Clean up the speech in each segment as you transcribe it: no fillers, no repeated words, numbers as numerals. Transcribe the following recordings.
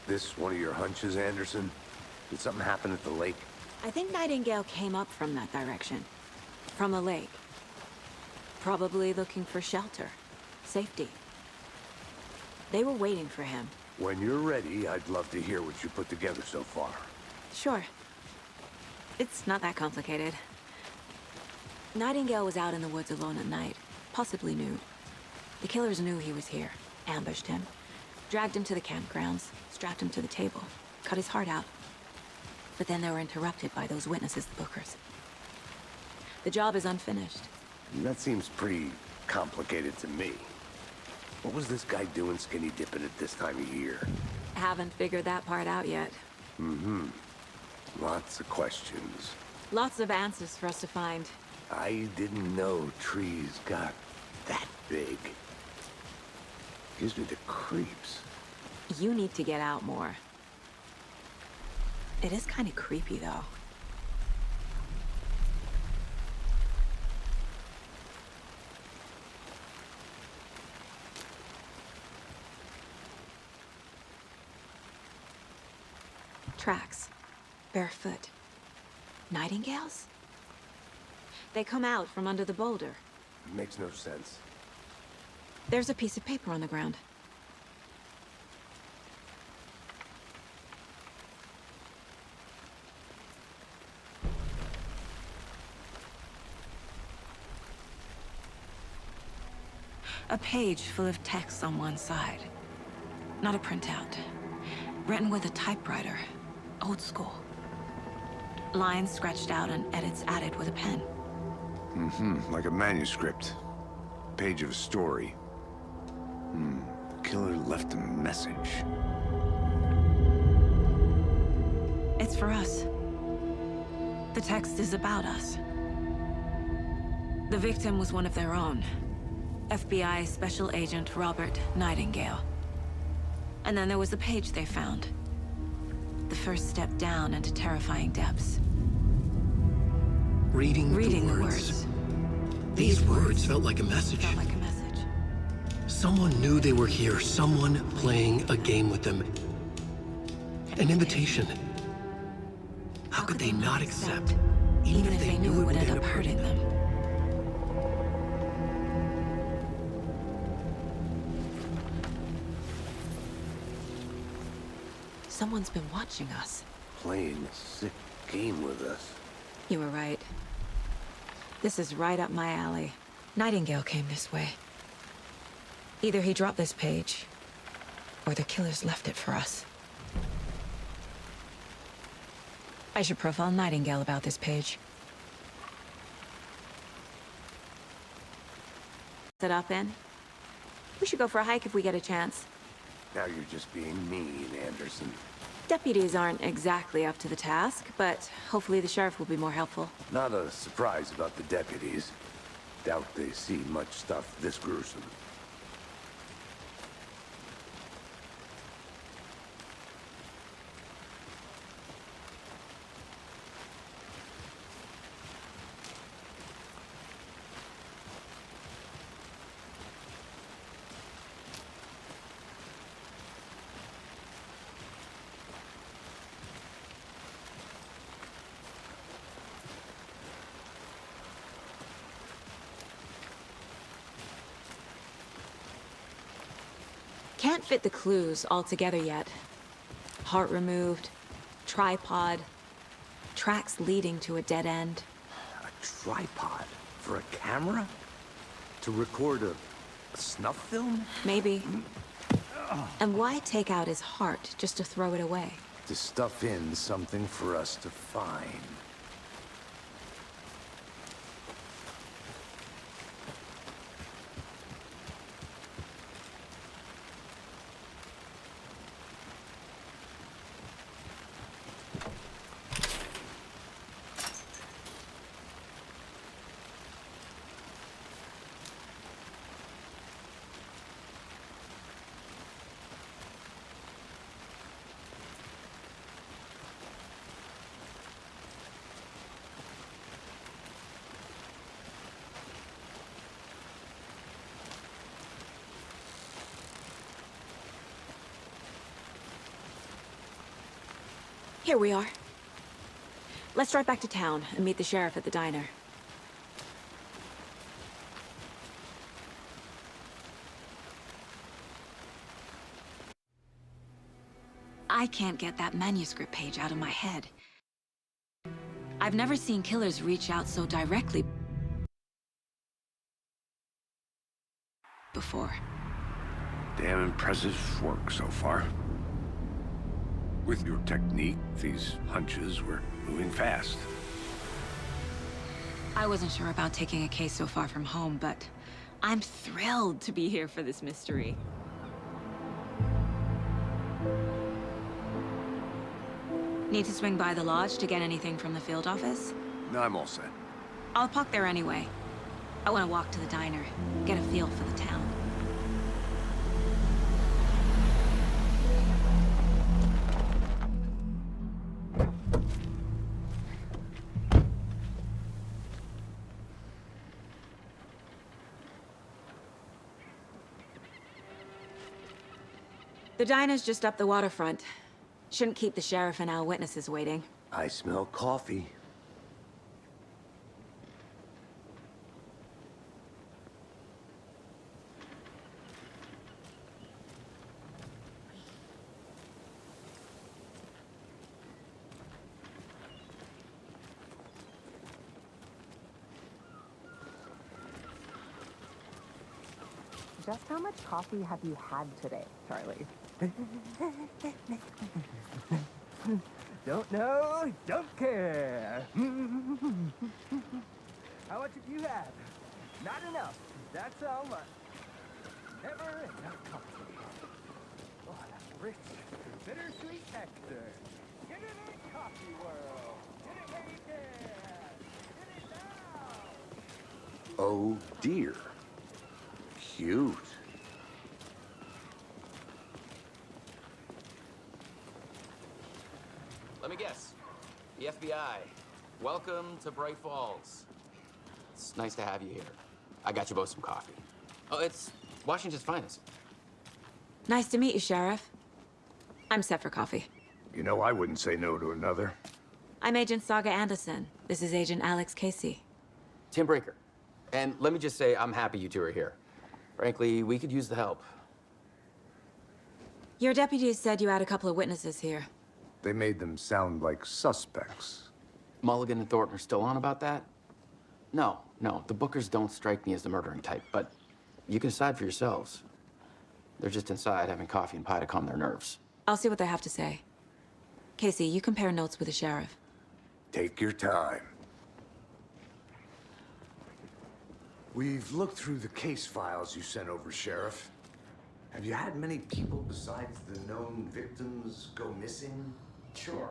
This one of your hunches, Anderson? Did something happen at the lake? I think Nightingale came up from that direction. From a lake. Probably looking for shelter. Safety. They were waiting for him. When you're ready, I'd love to hear what you put together so far. Sure. It's not that complicated. Nightingale was out in the woods alone at night, possibly nude. The killers knew he was here, ambushed him, dragged him to the campgrounds, strapped him to the table, cut his heart out. But then they were interrupted by those witnesses, the Bookers. The job is unfinished. That seems pretty complicated to me. What was this guy doing skinny dipping at this time of year? Haven't figured that part out yet. Lots of questions. Lots of answers for us to find. I didn't know trees got that big. Gives me the creeps. You need to get out more. It is kind of creepy, though. Tracks. Barefoot. Nightingales? They come out from under the boulder. Makes no sense. There's a piece of paper on the ground. A page full of text on one side. Not a printout. Written with a typewriter. Old school. Lines scratched out and edits added with a pen. Like a manuscript. Page of a story. Killer left a message. It's for us. The text is about us. The victim was one of their own. FBI Special Agent Robert Nightingale. And then there was the page they found. The first step down into terrifying depths. Reading the words. These words felt like a message. Felt like a message. Someone knew they were here, someone playing a game with them. An invitation. How could they not accept, even if they knew it would end up hurting them? Someone's been watching us. Playing a sick game with us. You were right. This is right up my alley. Nightingale came this way. Either he dropped this page, or the killers left it for us. I should profile Nightingale about this page. Set up in? We should go for a hike if we get a chance. Now you're just being mean, Anderson. Deputies aren't exactly up to the task, but hopefully the sheriff will be more helpful. Not a surprise about the deputies. Doubt they see much stuff this gruesome. Can't fit the clues all together yet. Heart removed, tripod, tracks leading to a dead end. A tripod? For a camera? To record a snuff film? Maybe. And why take out his heart just to throw it away? To stuff in something for us to find. Here we are. Let's drive back to town and meet the sheriff at the diner. I can't get that manuscript page out of my head. I've never seen killers reach out so directly before. Damn impressive work so far. With your technique, these hunches were moving fast. I wasn't sure about taking a case so far from home, but I'm thrilled to be here for this mystery. Need to swing by the lodge to get anything from the field office? No, I'm all set. I'll park there anyway. I want to walk to the diner, get a feel for the town. The diner's just up the waterfront. Shouldn't keep the sheriff and our witnesses waiting. I smell coffee. Just how much coffee have you had today, Charlie? Don't know, don't care. How much have you had? Not enough. That's how much. Never enough coffee. Oh, that rich, bittersweet nectar. Get it in, coffee world. Get it, get it now. Oh dear. Cute. Let me guess. The FBI. Welcome to Bright Falls. It's nice to have you here. I got you both some coffee. Oh, it's Washington's finest. Nice to meet you, Sheriff. I'm set for coffee. You know, I wouldn't say no to another. I'm Agent Saga Anderson. This is Agent Alex Casey. Tim Breaker. And let me just say, I'm happy you two are here. Frankly, we could use the help. Your deputies said you had a couple of witnesses here. They made them sound like suspects. Mulligan and Thornton are still on about that? No, the Bookers don't strike me as the murdering type, but you can decide for yourselves. They're just inside having coffee and pie to calm their nerves. I'll see what they have to say. Casey, you compare notes with the sheriff. Take your time. We've looked through the case files you sent over, Sheriff. Have you had many people besides the known victims go missing? Sure.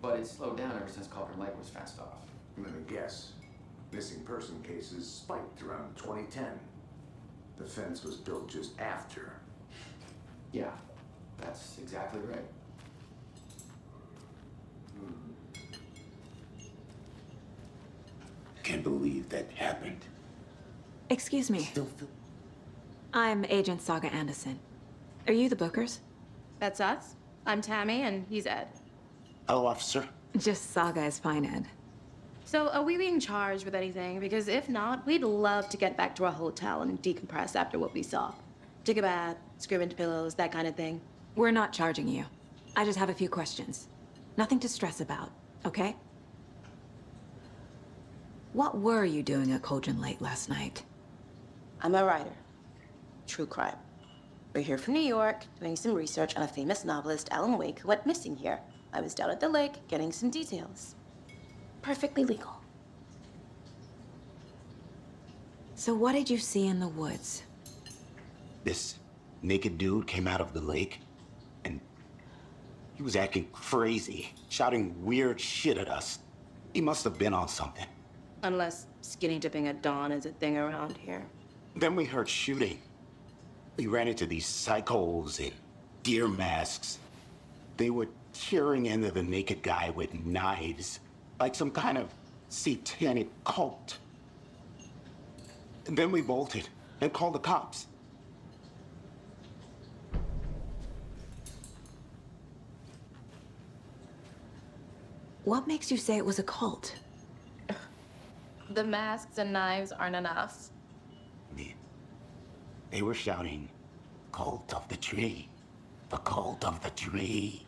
But it's slowed down ever since Cauldron Lake was fenced off. Let me guess. Missing person cases spiked around 2010. The fence was built just after. Yeah, that's exactly right. Can't believe that happened. Excuse me. Still feel... I'm Agent Saga Anderson. Are you the Bookers? That's us. I'm Tammy, and he's Ed. Hello, officer. Just Saga is fine, Ed. So, are we being charged with anything? Because if not, we'd love to get back to our hotel and decompress after what we saw. Take a bath, scream into pillows, that kind of thing. We're not charging you. I just have a few questions. Nothing to stress about, okay? What were you doing at Cauldron Lake last night? I'm a writer. True crime. We're here from New York, doing some research on a famous novelist, Alan Wake, who went missing here. I was down at the lake, getting some details. Perfectly legal. So what did you see in the woods? This naked dude came out of the lake, and he was acting crazy, shouting weird shit at us. He must have been on something. Unless skinny dipping at dawn is a thing around here. Then we heard shooting. We ran into these psychos in deer masks. They were tearing into the naked guy with knives, like some kind of satanic cult. And then we bolted and called the cops. What makes you say it was a cult? The masks and knives aren't enough. They were shouting, "Cult of the tree. The cult of the tree.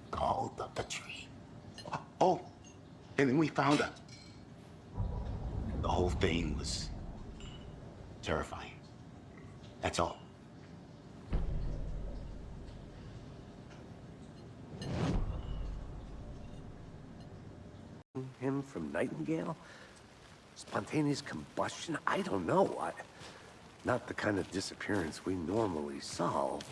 Cult of the tree." Oh, and then we found her. The whole thing was terrifying. That's all. Him from Nightingale? Spontaneous combustion? I don't know. Not the kind of disappearance we normally solve.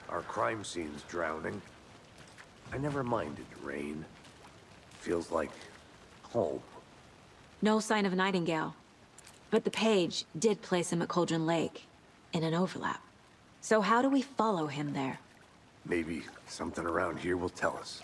Our crime scene's drowning. I never minded rain. Feels like home. No sign of Nightingale. But the page did place him at Cauldron Lake, in an overlap. So how do we follow him there? Maybe something around here will tell us.